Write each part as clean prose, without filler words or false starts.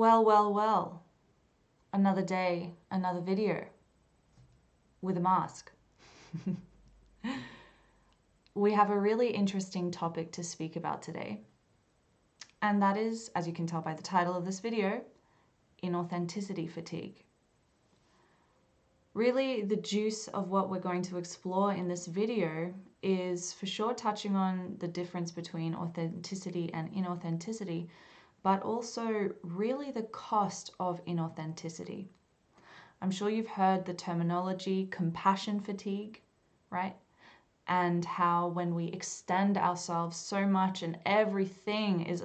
Well. Another day, another video with a mask. We have a really interesting topic to speak about today. And that is, as you can tell by the title of this video, inauthenticity fatigue. Really, the juice of what we're going to explore in this video is for sure touching on the difference between authenticity and inauthenticity, but also really the cost of inauthenticity. I'm sure you've heard the terminology compassion fatigue, right? And how when we extend ourselves so much and everything is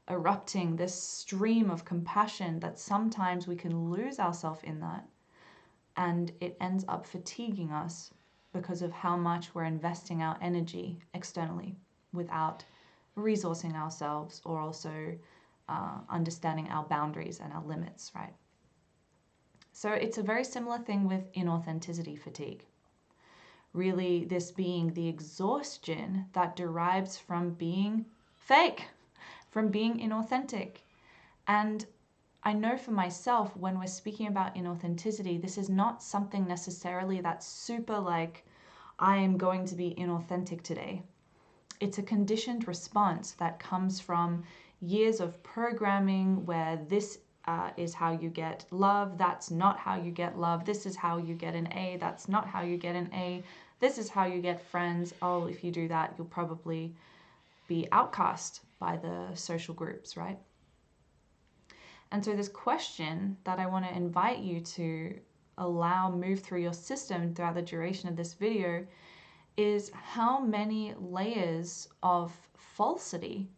erupting this stream of compassion, that sometimes we can lose ourselves in that, and it ends up fatiguing us because of how much we're investing our energy externally without resourcing ourselves or also understanding our boundaries and our limits, right? So it's a very similar thing with inauthenticity fatigue. Really, this being the exhaustion that derives from being fake, from being inauthentic. And I know for myself, when we're speaking about inauthenticity, this is not something necessarily that's super like, I am going to be inauthentic today. It's a conditioned response that comes from years of programming where this is how you get love, that's not how you get love, this is how you get an A, that's not how you get an A, this is how you get friends, oh, if you do that, you'll probably be outcast by the social groups, right? And so this question that I want to invite you to move through your system throughout the duration of this video is, how many layers of falsity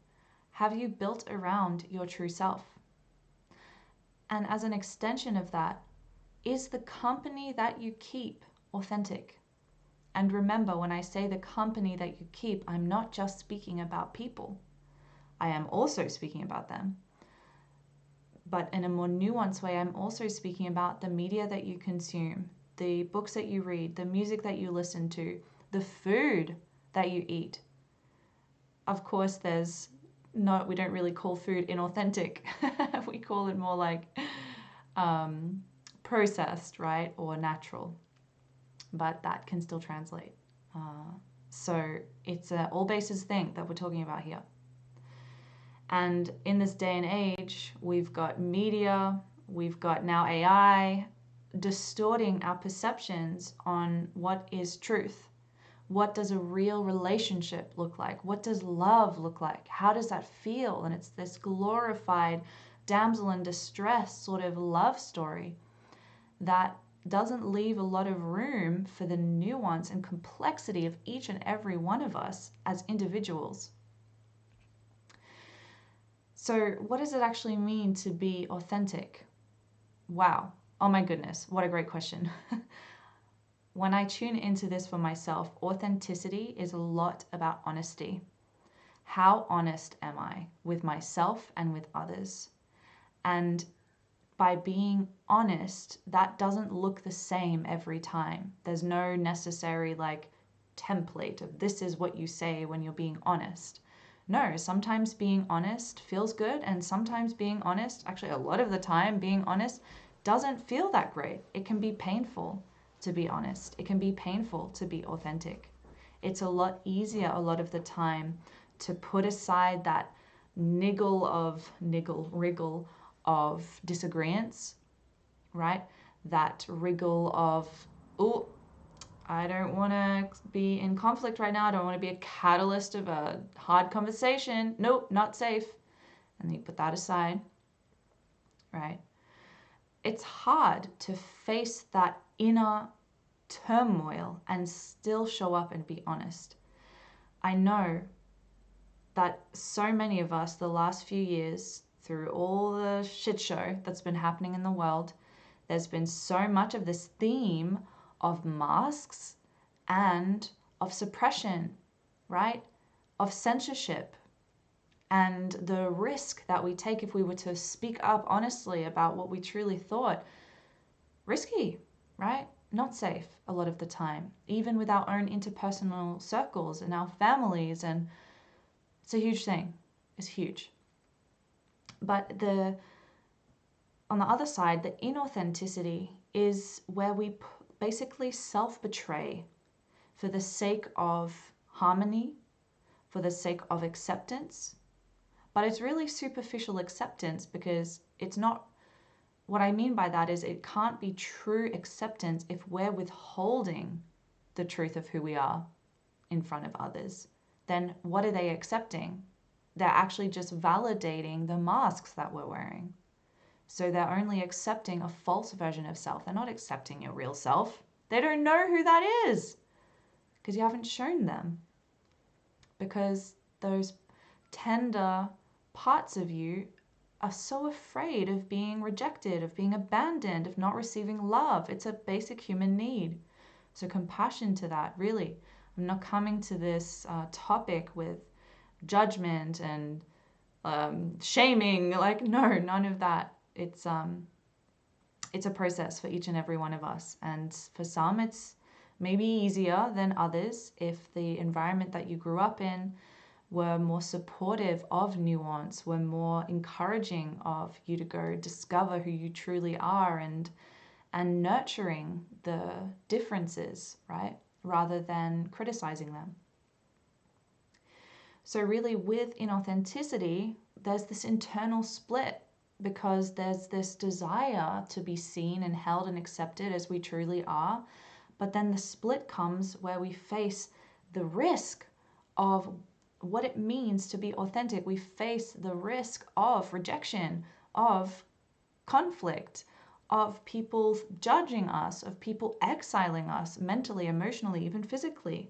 have you built around your true self? And as an extension of that, is the company that you keep authentic? And remember, when I say the company that you keep, I'm not just speaking about people. I am also speaking about them. But in a more nuanced way, I'm also speaking about the media that you consume, the books that you read, the music that you listen to, the food that you eat. Of course, we don't really call food inauthentic. We call it more like processed, right? Or natural. But that can still translate. So it's an all bases thing that we're talking about here. And in this day and age, we've got media, we've got now AI distorting our perceptions on what is truth. What does a real relationship look like? What does love look like? How does that feel? And it's this glorified damsel in distress sort of love story that doesn't leave a lot of room for the nuance and complexity of each and every one of us as individuals. So what does it actually mean to be authentic? Wow. Oh my goodness. What a great question. When I tune into this for myself, authenticity is a lot about honesty. How honest am I with myself and with others? And by being honest, that doesn't look the same every time. There's no necessary template of this is what you say when you're being honest. No, sometimes being honest feels good, and sometimes being honest, actually a lot of the time being honest, doesn't feel that great. It can be painful to be honest. It can be painful to be authentic. It's a lot easier a lot of the time to put aside that wriggle of disagreements, right? That wriggle of, oh, I don't want to be in conflict right now. I don't want to be a catalyst of a hard conversation. Nope, not safe. And then you put that aside, right? It's hard to face that inner turmoil and still show up and be honest. I know that so many of us the last few years, through all the shit show that's been happening in the world, there's been so much of this theme of masks and of suppression, right? Of censorship and the risk that we take if we were to speak up honestly about what we truly thought. Risky, right? Not safe a lot of the time, even with our own interpersonal circles and our families. And it's a huge thing. It's huge. But the on the other side, the inauthenticity is where we basically self-betray for the sake of harmony, for the sake of acceptance. But it's really superficial acceptance, because it's not, what I mean by that is it can't be true acceptance if we're withholding the truth of who we are in front of others. Then what are they accepting? They're actually just validating the masks that we're wearing. So they're only accepting a false version of self. They're not accepting your real self. They don't know who that is because you haven't shown them. Because those tender parts of you are so afraid of being rejected, of being abandoned, of not receiving love. It's a basic human need. So compassion to that, really. I'm not coming to this topic with judgment and shaming. Like, no, none of that. It's a process for each and every one of us. And for some, it's maybe easier than others if the environment that you grew up in were more supportive of nuance, were more encouraging of you to go discover who you truly are, and nurturing the differences, right? Rather than criticizing them. So really with inauthenticity, there's this internal split, because there's this desire to be seen and held and accepted as we truly are. But then the split comes where we face the risk of what it means to be authentic. We face the risk of rejection, of conflict, of people judging us, of people exiling us mentally, emotionally, even physically,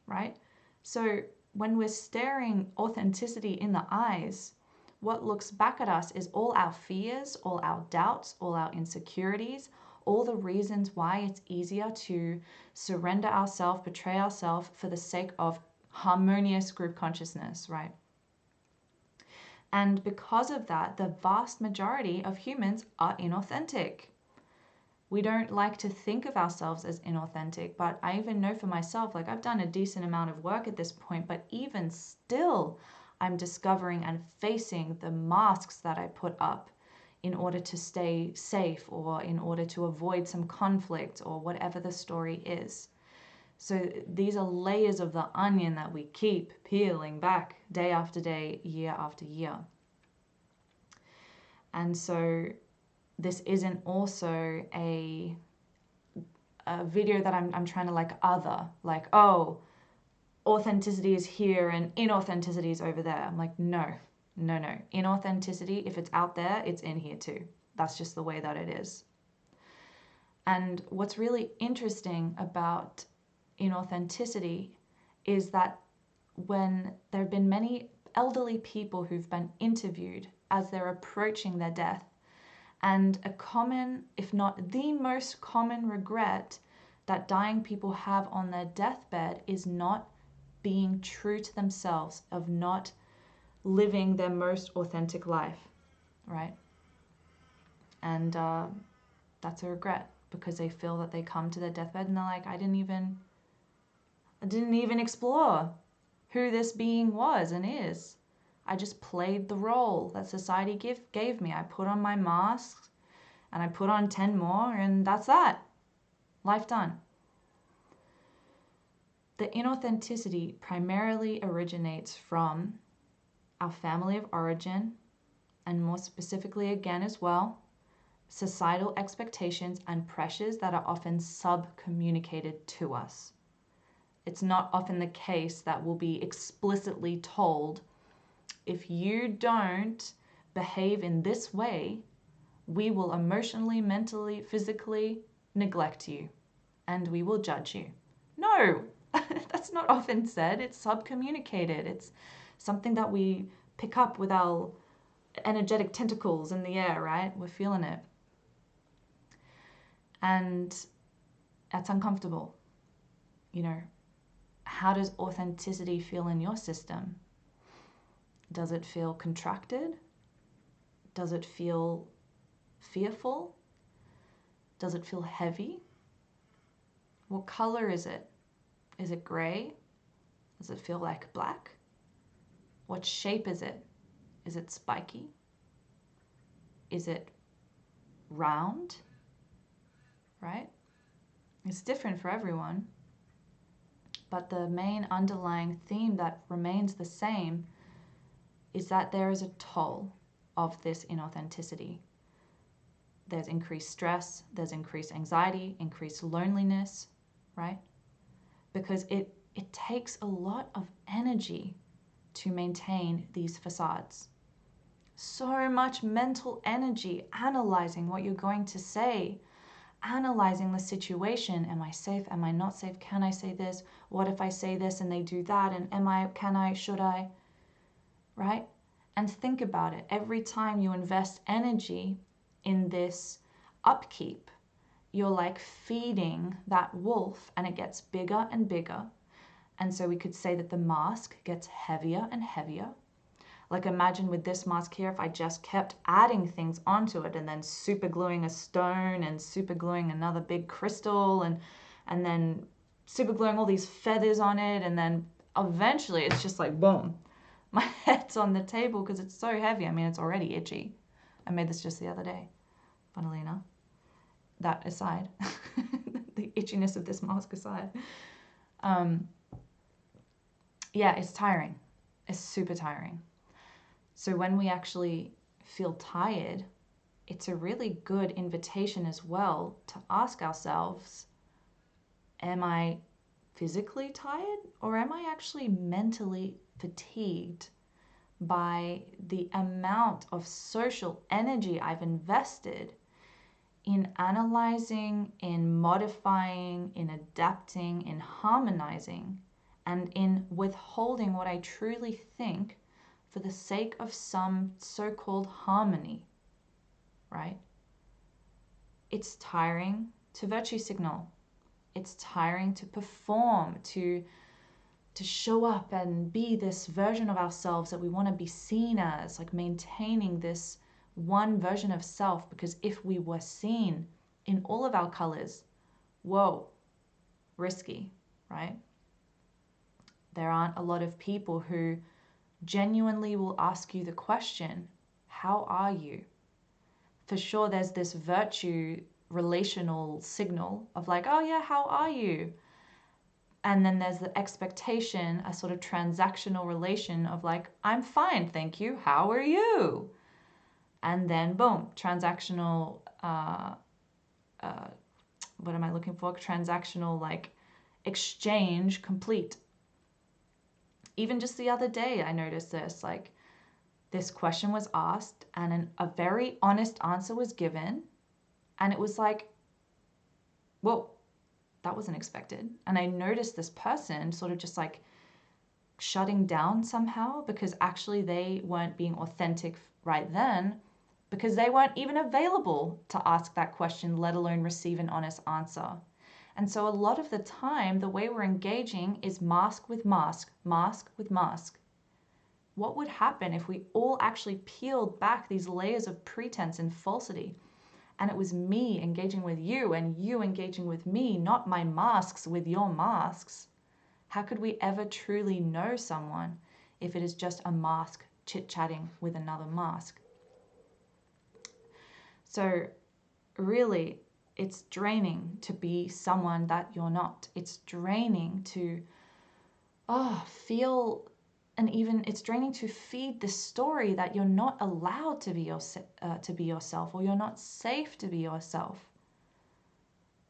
right? So when we're staring authenticity in the eyes, what looks back at us is all our fears, all our doubts, all our insecurities, all the reasons why it's easier to surrender ourselves, betray ourselves for the sake of harmonious group consciousness, right? And because of that, the vast majority of humans are inauthentic. We don't like to think of ourselves as inauthentic, but I even know for myself, like I've done a decent amount of work at this point, but even still, I'm discovering and facing the masks that I put up in order to stay safe, or in order to avoid some conflict, or whatever the story is. So these are layers of the onion that we keep peeling back day after day, year after year. And so this isn't also a video that I'm trying to like other, like, oh, authenticity is here and inauthenticity is over there. I'm like, no. Inauthenticity, if it's out there, it's in here too. That's just the way that it is. And what's really interesting about inauthenticity is that when there have been many elderly people who've been interviewed as they're approaching their death, and a common, if not the most common regret that dying people have on their deathbed is not being true to themselves, of not living their most authentic life, right? And that's a regret, because they feel that they come to their deathbed and they're like, I didn't even explore who this being was and is. I just played the role that society gave me. I put on my mask and I put on 10 more, and that's that. Life done. The inauthenticity primarily originates from our family of origin, and more specifically again as well, societal expectations and pressures that are often sub-communicated to us. It's not often the case that we'll be explicitly told, if you don't behave in this way, we will emotionally, mentally, physically neglect you, and we will judge you. No, that's not often said. It's sub-communicated. It's something that we pick up with our energetic tentacles in the air, right? We're feeling it. And that's uncomfortable. You know, how does authenticity feel in your system? Does it feel contracted? Does it feel fearful? Does it feel heavy? What color is it? Is it gray? Does it feel like black? What shape is it? Is it spiky? Is it round, right? It's different for everyone. But the main underlying theme that remains the same is that there is a toll of this inauthenticity. There's increased stress, there's increased anxiety, increased loneliness, right? Because it takes a lot of energy to maintain these facades. So much mental energy analyzing what you're going to say, analyzing the situation. Am I safe? Am I not safe? Can I say this? What if I say this and they do that? And can I, should I? Right? And think about it. Every time you invest energy in this upkeep, you're like feeding that wolf and it gets bigger and bigger. And so we could say that the mask gets heavier and heavier. Like imagine with this mask here, if I just kept adding things onto it and then super gluing a stone and super gluing another big crystal and then super gluing all these feathers on it, and then eventually it's just like boom, my head's on the table because it's so heavy. I mean, it's already itchy. I made this just the other day, funnily enough. That aside, the itchiness of this mask aside. Yeah, it's tiring. It's super tiring. So when we actually feel tired, it's a really good invitation as well to ask ourselves, am I physically tired or am I actually mentally fatigued by the amount of social energy I've invested in analyzing, in modifying, in adapting, in harmonizing, and in withholding what I truly think for the sake of some so-called harmony, right? It's tiring to virtue signal. It's tiring to perform, to show up and be this version of ourselves that we want to be seen as, like maintaining this one version of self, because if we were seen in all of our colors, whoa, risky, right? There aren't a lot of people who genuinely will ask you the question, how are you? For sure, there's this virtue relational signal of like, oh yeah, how are you? And then there's the expectation, a sort of transactional relation of like, I'm fine, thank you, how are you? And then boom, transactional, what am I looking for? Transactional like exchange complete. Even just the other day, I noticed this, like this question was asked and a very honest answer was given. And it was like, whoa, that wasn't expected. And I noticed this person sort of just like shutting down somehow because actually they weren't being authentic right then because they weren't even available to ask that question, let alone receive an honest answer. And so a lot of the time, the way we're engaging is mask with mask, mask with mask. What would happen if we all actually peeled back these layers of pretense and falsity? And it was me engaging with you and you engaging with me, not my masks with your masks. How could we ever truly know someone if it is just a mask chit-chatting with another mask? So really, it's draining to be someone that you're not. It's draining to feel, and even it's draining to feed this story that you're not allowed to be yourself, or you're not safe to be yourself.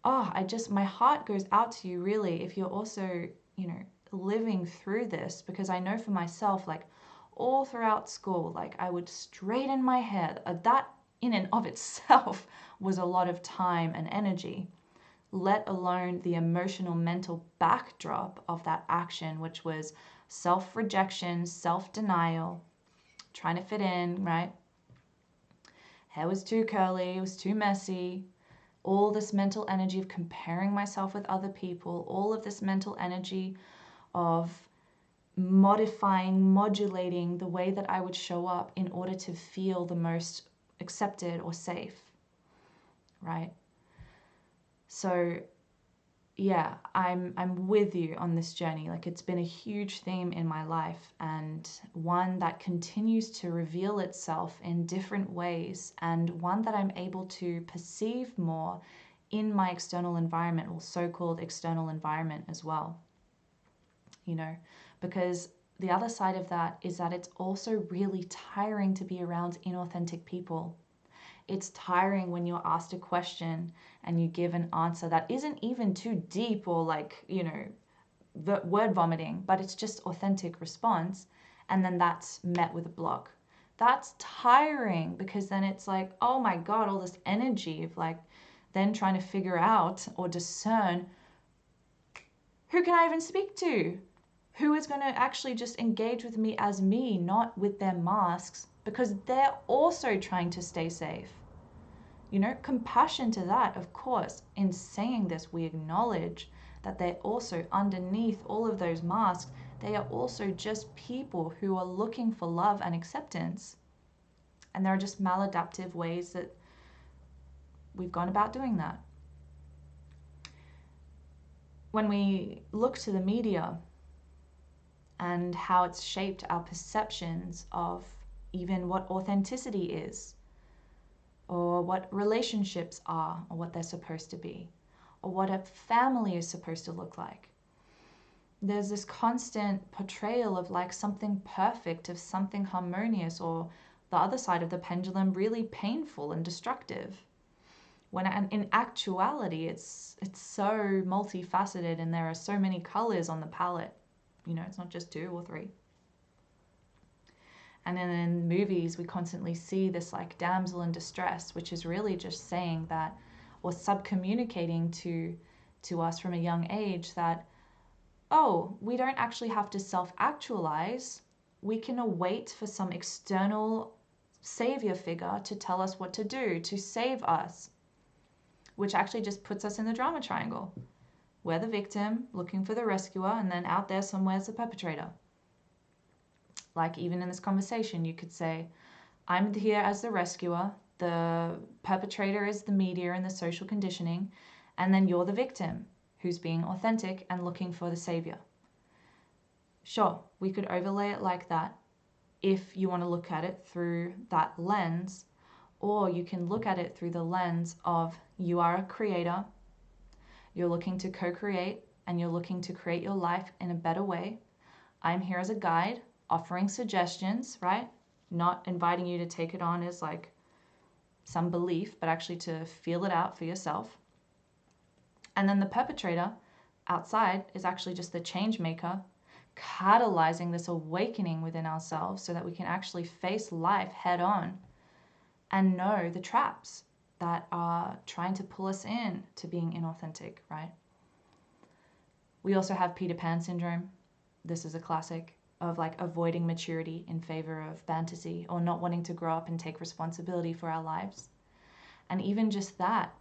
My heart goes out to you really if you're also, living through this, because I know for myself, like all throughout school, like I would straighten my hair. That in and of itself was a lot of time and energy, let alone the emotional mental backdrop of that action, which was self-rejection, self-denial, trying to fit in, right? Hair was too curly, it was too messy, all this mental energy of comparing myself with other people, all of this mental energy of modifying, modulating the way that I would show up in order to feel the most accepted or safe, right? So yeah, I'm with you on this journey. Like, it's been a huge theme in my life, and one that continues to reveal itself in different ways, and one that I'm able to perceive more in my external environment, or so-called external environment as well. You know, because the other side of that is that it's also really tiring to be around inauthentic people. It's tiring when you're asked a question and you give an answer that isn't even too deep or like, word vomiting, but it's just authentic response. And then that's met with a block. That's tiring, because then it's like, oh my God, all this energy of like then trying to figure out or discern, who can I even speak to? Who is going to actually just engage with me as me, not with their masks, because they're also trying to stay safe. Compassion to that, of course. In saying this, we acknowledge that they're also underneath all of those masks. They are also just people who are looking for love and acceptance. And there are just maladaptive ways that we've gone about doing that. When we look to the media and how it's shaped our perceptions of even what authenticity is, or what relationships are, or what they're supposed to be, or what a family is supposed to look like. There's this constant portrayal of like something perfect, of something harmonious, or the other side of the pendulum, really painful and destructive. When in actuality, it's so multifaceted, and there are so many colors on the palette. It's not just 2 or 3. And then in movies, we constantly see this like damsel in distress, which is really just saying that, or subcommunicating to us from a young age that, oh, we don't actually have to self-actualize. We can await for some external savior figure to tell us what to do, to save us, which actually just puts us in the drama triangle. We're the victim looking for the rescuer, and then out there somewhere's the perpetrator. Like, even in this conversation, you could say, I'm here as the rescuer, the perpetrator is the media and the social conditioning, and then you're the victim who's being authentic and looking for the savior. Sure, we could overlay it like that if you want to look at it through that lens, or you can look at it through the lens of, you are a creator, you're looking to co-create, and you're looking to create your life in a better way. I'm here as a guide, offering suggestions, right? Not inviting you to take it on as like some belief, but actually to feel it out for yourself. And then the perpetrator outside is actually just the change maker, catalyzing this awakening within ourselves so that we can actually face life head on and know the traps that are trying to pull us in to being inauthentic, right? We also have Peter Pan syndrome. This is a classic of like avoiding maturity in favor of fantasy, or not wanting to grow up and take responsibility for our lives. And even just that,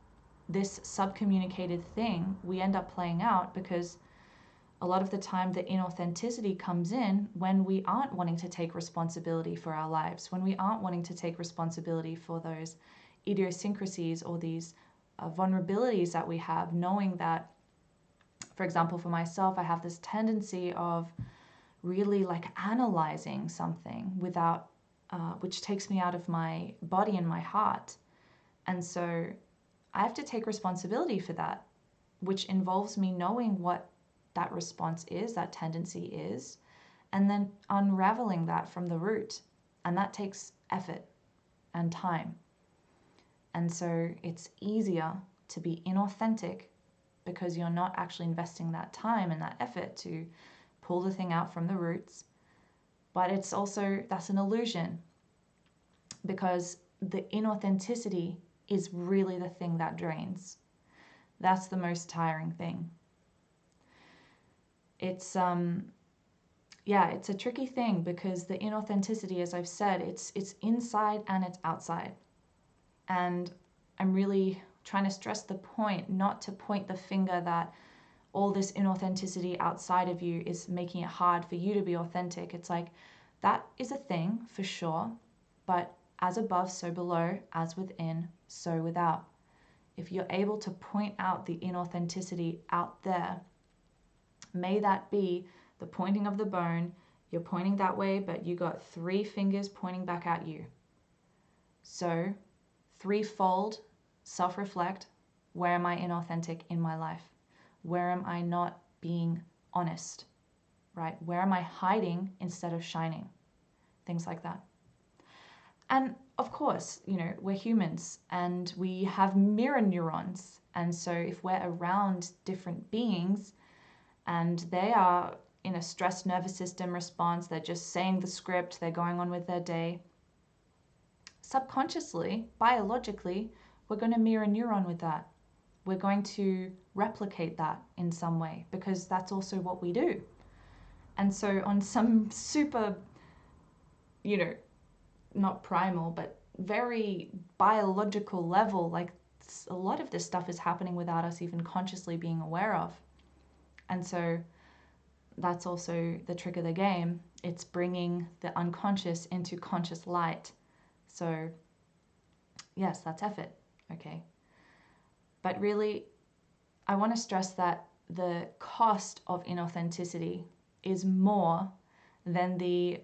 this subcommunicated thing, we end up playing out because a lot of the time the inauthenticity comes in when we aren't wanting to take responsibility for our lives, when we aren't wanting to take responsibility for those idiosyncrasies or these vulnerabilities that we have, knowing that, for example, for myself, I have this tendency of really like analyzing something without, which takes me out of my body and my heart. And so I have to take responsibility for that, which involves me knowing what that response is, that tendency is, and then unraveling that from the root. And that takes effort and time. And so it's easier to be inauthentic because you're not actually investing that time and that effort to pull the thing out from the roots. But it's also, that's an illusion, because the inauthenticity is really the thing that drains. That's the most tiring thing. It's it's a tricky thing, because the inauthenticity, as I've said, it's inside and it's outside. And I'm really trying to stress the point, not to point the finger that all this inauthenticity outside of you is making it hard for you to be authentic. It's like, that is a thing for sure, but as above, so below, as within, so without. if you're able to point out the inauthenticity out there, may that be the pointing of the bone. You're pointing that way, but you got 3 fingers pointing back at you. So, threefold self-reflect. Where am I inauthentic in my life? Where am I not being honest? Right? Where am I hiding instead of shining? Things like that. And of course, we're humans and we have mirror neurons. And so if we're around different beings and they are in a stressed nervous system response, they're just saying the script, they're going on with their day, subconsciously, biologically, we're going to mirror neuron with that. We're going to replicate that in some way because that's also what we do. And so on some super, not primal, but very biological level, like a lot of this stuff is happening without us even consciously being aware of. And so that's also the trick of the game. It's bringing the unconscious into conscious light. So yes, that's effort, okay? But really, I want to stress that the cost of inauthenticity is more than the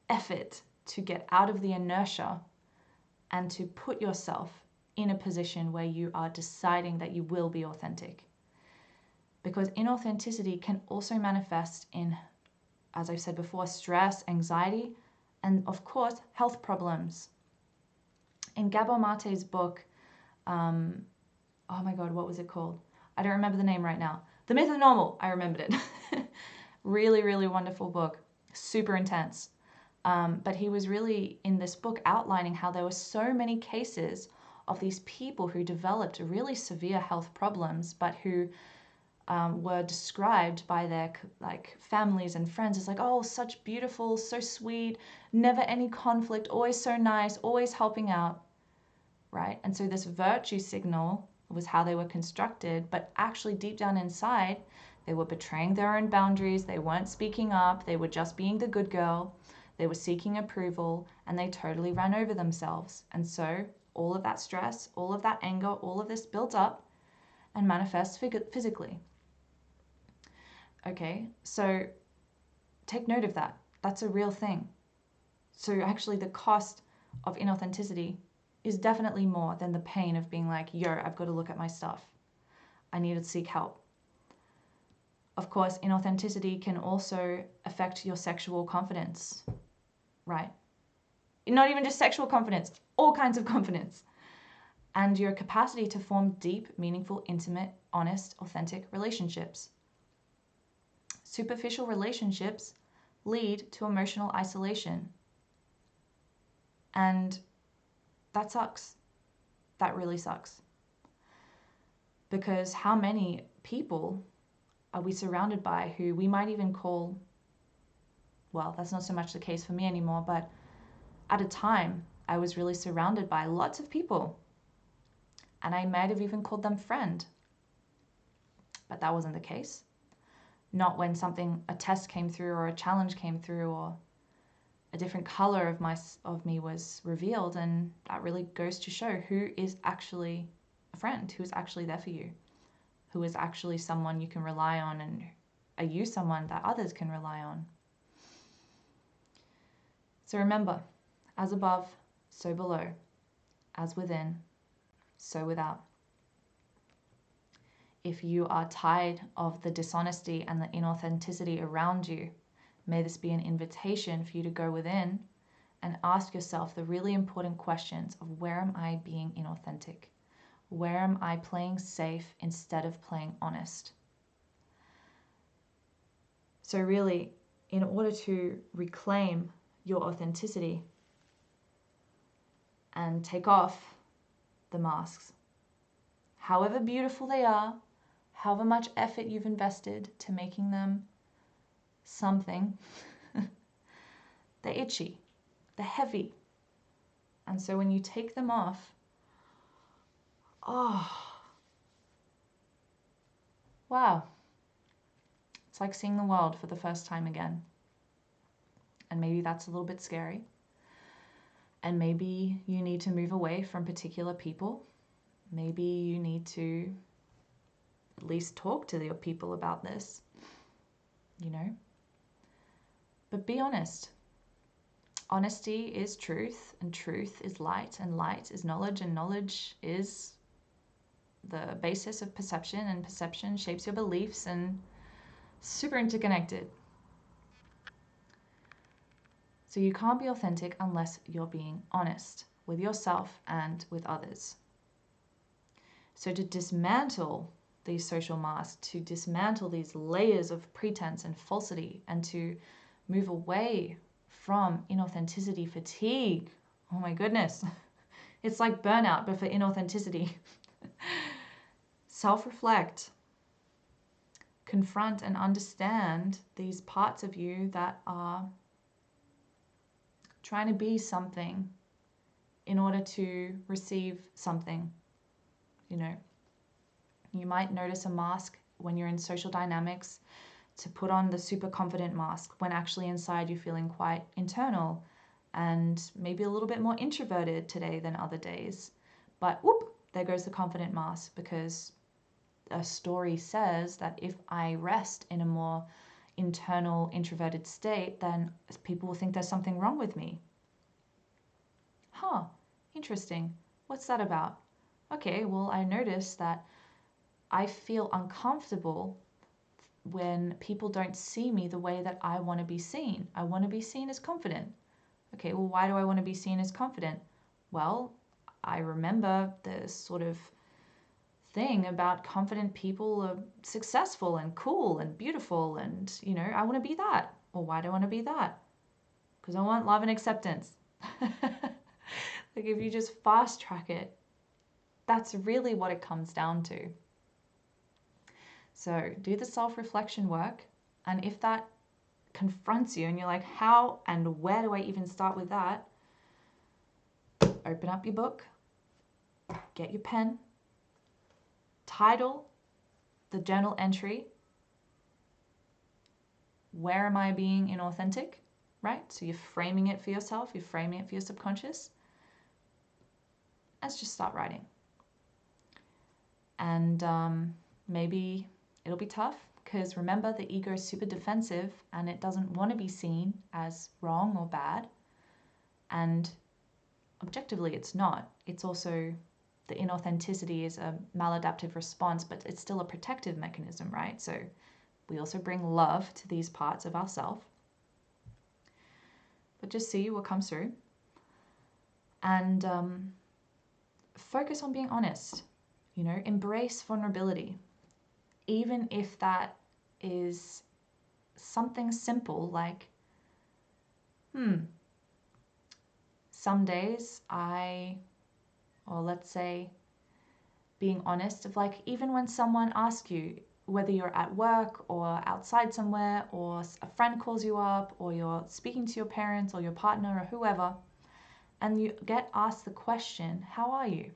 effort to get out of the inertia and to put yourself in a position where you are deciding that you will be authentic. Because inauthenticity can also manifest in, as I've said before, stress, anxiety, and of course, health problems. In Gabor Mate's book, oh my God, what was it called? I don't remember the name right now. The Myth of Normal, I remembered it. Really, really wonderful book, super intense. But he was really in this book outlining how there were so many cases of these people who developed really severe health problems, but who were described by their families and friends as like, oh, such beautiful, so sweet, never any conflict, always so nice, always helping out, right? And so this virtue signal was how they were constructed, but actually deep down inside, they were betraying their own boundaries, they weren't speaking up, they were just being the good girl, they were seeking approval, and they totally ran over themselves. And so all of that stress, all of that anger, all of this builds up and manifests physically. Okay, so take note of that. That's a real thing. So actually the cost of inauthenticity is definitely more than the pain of being like, yo, I've got to look at my stuff. I need to seek help. Of course, inauthenticity can also affect your sexual confidence, right? Not even just sexual confidence, all kinds of confidence. And your capacity to form deep, meaningful, intimate, honest, authentic relationships. Superficial relationships lead to emotional isolation. And that sucks. That really sucks. Because how many people are we surrounded by who we might even call, well, that's not so much the case for me anymore, but at a time I was really surrounded by lots of people. And I might have even called them friend. But that wasn't the case. Not when a test came through or a challenge came through or a different color of me was revealed. And that really goes to show who is actually a friend, who is actually there for you, who is actually someone you can rely on, and are you someone that others can rely on. So remember, as above, so below, as within, so without. If you are tired of the dishonesty and the inauthenticity around you, may this be an invitation for you to go within and ask yourself the really important questions of where am I being inauthentic? Where am I playing safe instead of playing honest? So really, in order to reclaim your authenticity and take off the masks, however beautiful they are, however much effort you've invested to making them something, they're itchy, they're heavy. And so when you take them off, oh, wow. It's like seeing the world for the first time again. And maybe that's a little bit scary. And maybe you need to move away from particular people. maybe you need to at least talk to your people about this, you know? But be honest. Honesty is truth, and truth is light, and light is knowledge, and knowledge is the basis of perception, and perception shapes your beliefs, and super interconnected. So you can't be authentic unless you're being honest with yourself and with others. So to dismantle these social masks, to dismantle these layers of pretense and falsity, and to move away from inauthenticity fatigue. Oh my goodness. It's like burnout, but for inauthenticity. Self-reflect. Confront and understand these parts of you that are trying to be something in order to receive something. You know, you might notice a mask when you're in social dynamics to put on the super confident mask when actually inside you're feeling quite internal and maybe a little bit more introverted today than other days. But whoop, there goes the confident mask, because a story says that if I rest in a more internal introverted state, then people will think there's something wrong with me. Huh, interesting. What's that about? Okay, well, I noticed that I feel uncomfortable when people don't see me the way that I want to be seen. I want to be seen as confident. Okay, well, why do I want to be seen as confident? Well, I remember the sort of thing about confident people are successful and cool and beautiful, and, you know, I want to be that. Well, why do I want to be that? Because I want love and acceptance. Like, if you just fast track it, that's really what it comes down to. So do the self-reflection work, and if that confronts you and you're like, how and where do I even start with that? Open up your book, get your pen, title the journal entry, where am I being inauthentic, right? So you're framing it for yourself, you're framing it for your subconscious. Let's just start writing. And maybe it'll be tough, because remember, the ego is super defensive and it doesn't want to be seen as wrong or bad. And objectively, it's not. It's also, the inauthenticity is a maladaptive response, but it's still a protective mechanism, right? So we also bring love to these parts of ourselves. But just see what comes through. And focus on being honest. You know, embrace vulnerability. Even if that is something simple like, some days or let's say being honest of, like, even when someone asks you, whether you're at work or outside somewhere, or a friend calls you up, or you're speaking to your parents or your partner or whoever, and you get asked the question, how are you?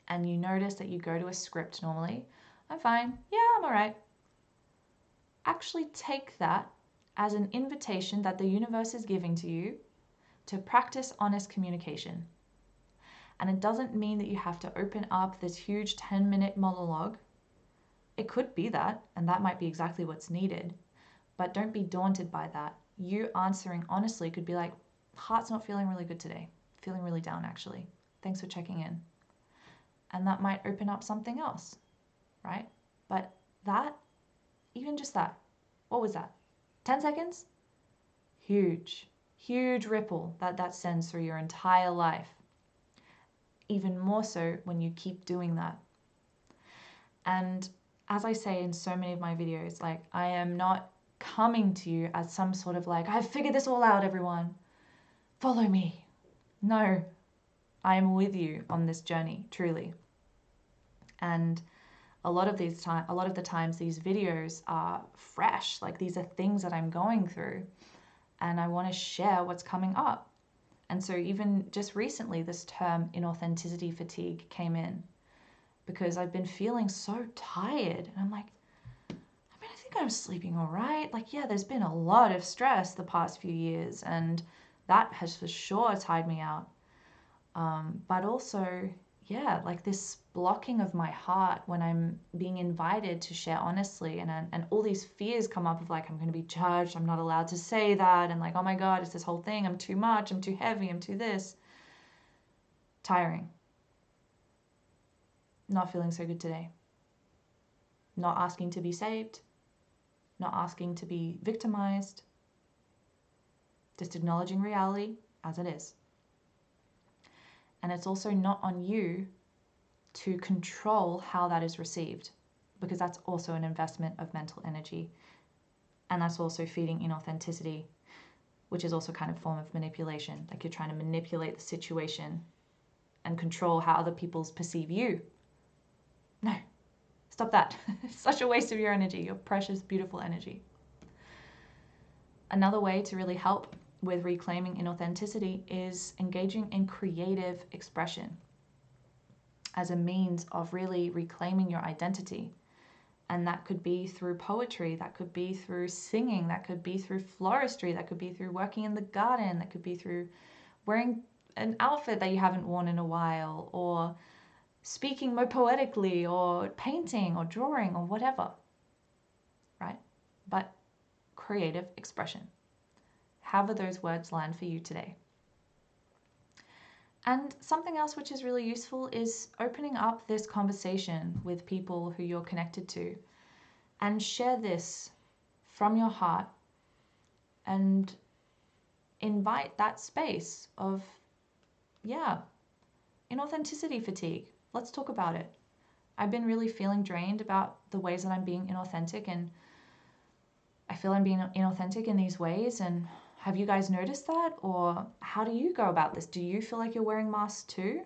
And you notice that you go to a script normally. I'm fine. Yeah, I'm all right. Actually take that as an invitation that the universe is giving to you to practice honest communication. And it doesn't mean that you have to open up this huge 10-minute monologue. It could be that, and that might be exactly what's needed. But don't be daunted by that. You answering honestly could be like, heart's not feeling really good today. Feeling really down, actually. Thanks for checking in. And that might open up something else, right? But that, even just that, what was that? 10 seconds? Huge, huge ripple that sends through your entire life. Even more so when you keep doing that. And as I say in so many of my videos, like, I am not coming to you as some sort of like, I've figured this all out, everyone. Follow me. No, I am with you on this journey, truly. And a lot of the times these videos are fresh, like these are things that I'm going through, and I want to share what's coming up. And so even just recently, this term inauthenticity fatigue came in, because I've been feeling so tired, and I'm like, I think I'm sleeping all right. Like, yeah, there's been a lot of stress the past few years, and that has for sure tired me out. But also, yeah, like this blocking of my heart when I'm being invited to share honestly, and all these fears come up of like, I'm going to be judged, I'm not allowed to say that, and like, oh my God, it's this whole thing, I'm too much, I'm too heavy, I'm too this. Tiring. Not feeling so good today. Not asking to be saved. Not asking to be victimized. Just acknowledging reality as it is. And it's also not on you to control how that is received, because that's also an investment of mental energy. And that's also feeding inauthenticity, which is also kind of a form of manipulation. Like you're trying to manipulate the situation and control how other people perceive you. No, stop that. It's such a waste of your energy, your precious, beautiful energy. Another way to really help with reclaiming inauthenticity is engaging in creative expression as a means of really reclaiming your identity. And that could be through poetry, that could be through singing, that could be through floristry, that could be through working in the garden, that could be through wearing an outfit that you haven't worn in a while, or speaking more poetically, or painting, or drawing, or whatever, right? But creative expression. However those words land for you today. And something else which is really useful is opening up this conversation with people who you're connected to, and share this from your heart and invite that space of, yeah, inauthenticity fatigue. Let's talk about it. I've been really feeling drained about the ways that I'm being inauthentic, and I feel I'm being inauthentic in these ways. And have you guys noticed that? Or how do you go about this? Do you feel like you're wearing masks too?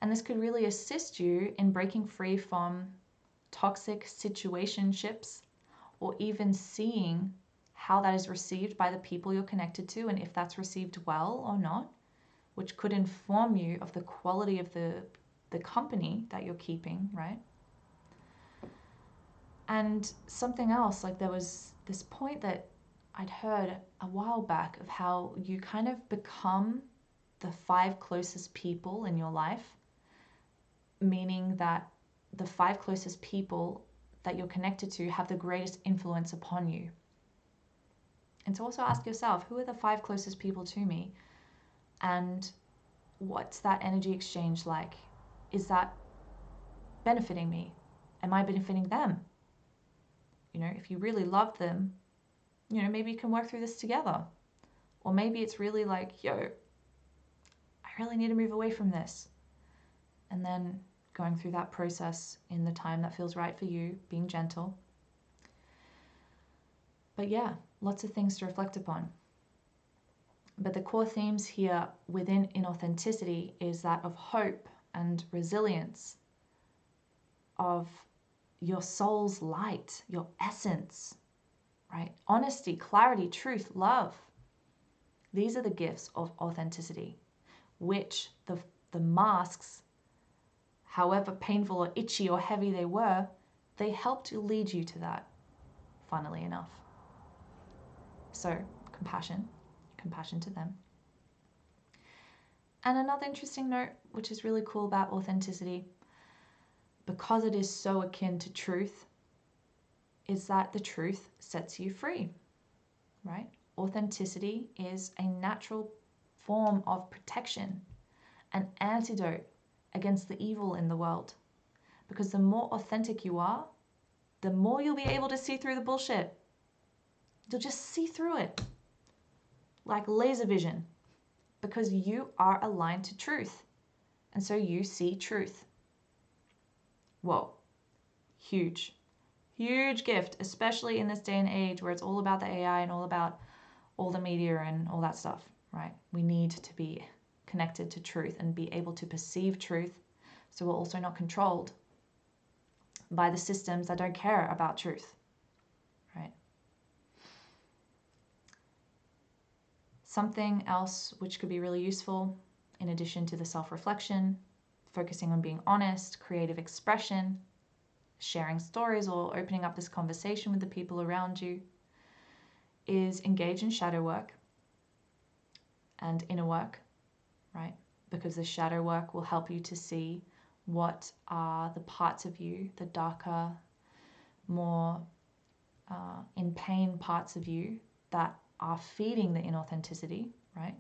And this could really assist you in breaking free from toxic situationships, or even seeing how that is received by the people you're connected to, and if that's received well or not, which could inform you of the quality of the company that you're keeping, right? And something else, like there was this point that I'd heard a while back of how you kind of become the 5 closest people in your life, meaning that the 5 closest people that you're connected to have the greatest influence upon you. And to also ask yourself, who are the 5 closest people to me? And what's that energy exchange like? Is that benefiting me? Am I benefiting them? You know, if you really love them, you know, maybe you can work through this together. Or maybe it's really like, yo, I really need to move away from this. And then going through that process in the time that feels right for you, being gentle. But yeah, lots of things to reflect upon. But the core themes here within inauthenticity is that of hope and resilience, of your soul's light, your essence, right? Honesty, clarity, truth, love. These are the gifts of authenticity, which the masks, however painful or itchy or heavy they were, they helped to lead you to that, funnily enough. So compassion to them. And another interesting note, which is really cool about authenticity, because it is so akin to truth, is that the truth sets you free, right? Authenticity is a natural form of protection, an antidote against the evil in the world. Because the more authentic you are, the more you'll be able to see through the bullshit. You'll just see through it like laser vision, because you are aligned to truth. And so you see truth. Whoa, huge gift, especially in this day and age where it's all about the AI and all about all the media and all that stuff, right? We need to be connected to truth and be able to perceive truth, so we're also not controlled by the systems that don't care about truth, right? Something else which could be really useful, in addition to the self-reflection, focusing on being honest, creative expression, sharing stories, or opening up this conversation with the people around you, is engage in shadow work and inner work, right? because the shadow work will help you to see what are the parts of you, the darker, more in pain parts of you that are feeding the inauthenticity, right?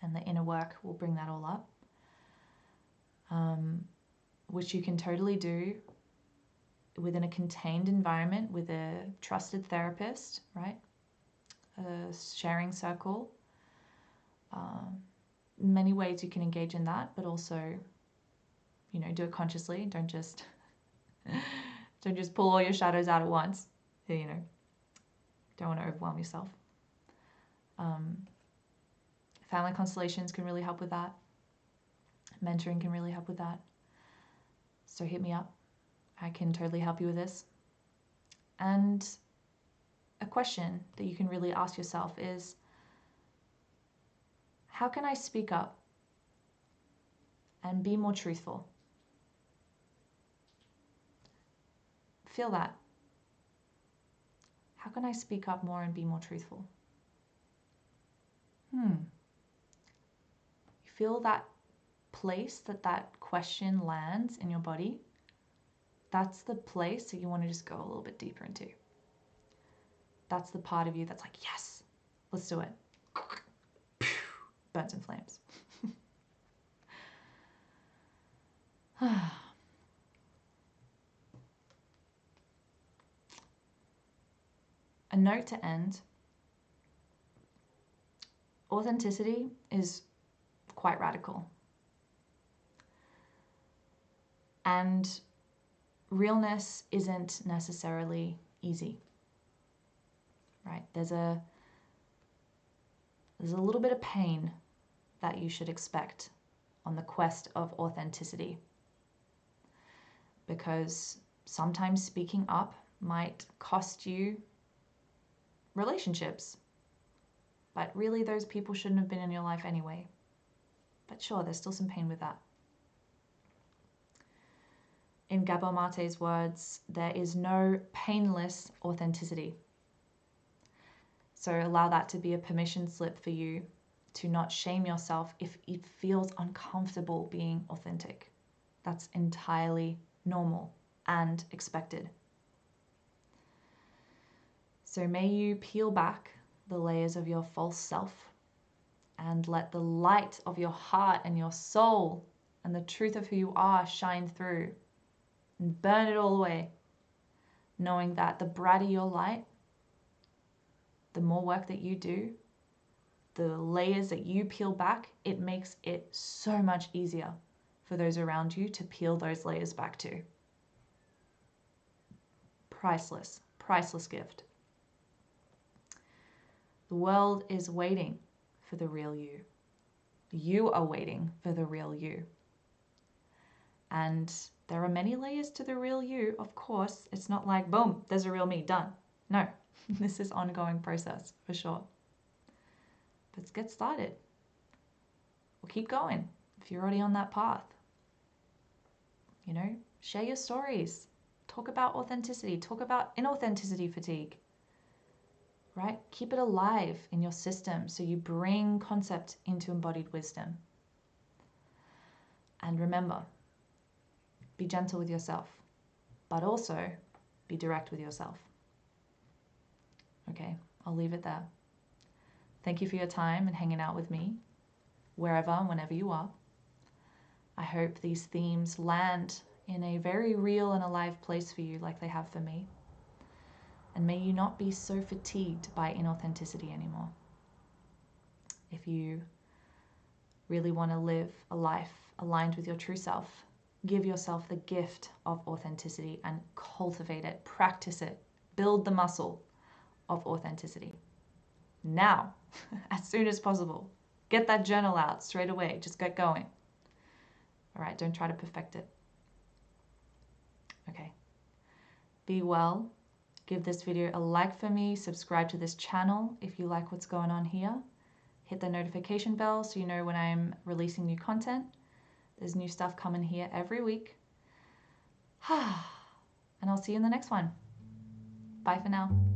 And the inner work will bring that all up, which you can totally do within a contained environment with a trusted therapist, right? A sharing circle. Many ways you can engage in that, but also, do it consciously. Don't just pull all your shadows out at once. Don't want to overwhelm yourself. Family constellations can really help with that. Mentoring can really help with that. So hit me up. I can totally help you with this. And a question that you can really ask yourself is, how can I speak up and be more truthful? Feel that. How can I speak up more and be more truthful? You feel that place that question lands in your body? That's the place that you want to just go a little bit deeper into. That's the part of you that's like, yes, let's do it. Burns and flames. A note to end. Authenticity is quite radical. And realness isn't necessarily easy, right? There's a little bit of pain that you should expect on the quest of authenticity, because sometimes speaking up might cost you relationships, but really those people shouldn't have been in your life anyway. But sure, there's still some pain with that. In Gabor Mate's words, there is no painless authenticity. So allow that to be a permission slip for you to not shame yourself if it feels uncomfortable being authentic. That's entirely normal and expected. So may you peel back the layers of your false self and let the light of your heart and your soul and the truth of who you are shine through and burn it all away, knowing that the brighter your light, the more work that you do, the layers that you peel back, it makes it so much easier for those around you to peel those layers back too. Priceless, priceless gift. The world is waiting for the real you. You are waiting for the real you. And there are many layers to the real you, of course. It's not like, boom, there's a real me, done. No, this is an ongoing process for sure. But let's get started. Or keep going if you're already on that path. Share your stories. Talk about authenticity. Talk about inauthenticity fatigue. Right? Keep it alive in your system so you bring concept into embodied wisdom. And remember, be gentle with yourself, but also be direct with yourself. Okay, I'll leave it there. Thank you for your time and hanging out with me, wherever and whenever you are. I hope these themes land in a very real and alive place for you like they have for me. And may you not be so fatigued by inauthenticity anymore. If you really want to live a life aligned with your true self, give yourself the gift of authenticity and cultivate it, practice it, build the muscle of authenticity. Now, as soon as possible. Get that journal out straight away. Just get going. All right, don't try to perfect it. Okay. Be well. Give this video a like for me. Subscribe to this channel if you like what's going on here. Hit the notification bell so you know when I'm releasing new content. There's new stuff coming here every week. And I'll see you in the next one. Bye for now.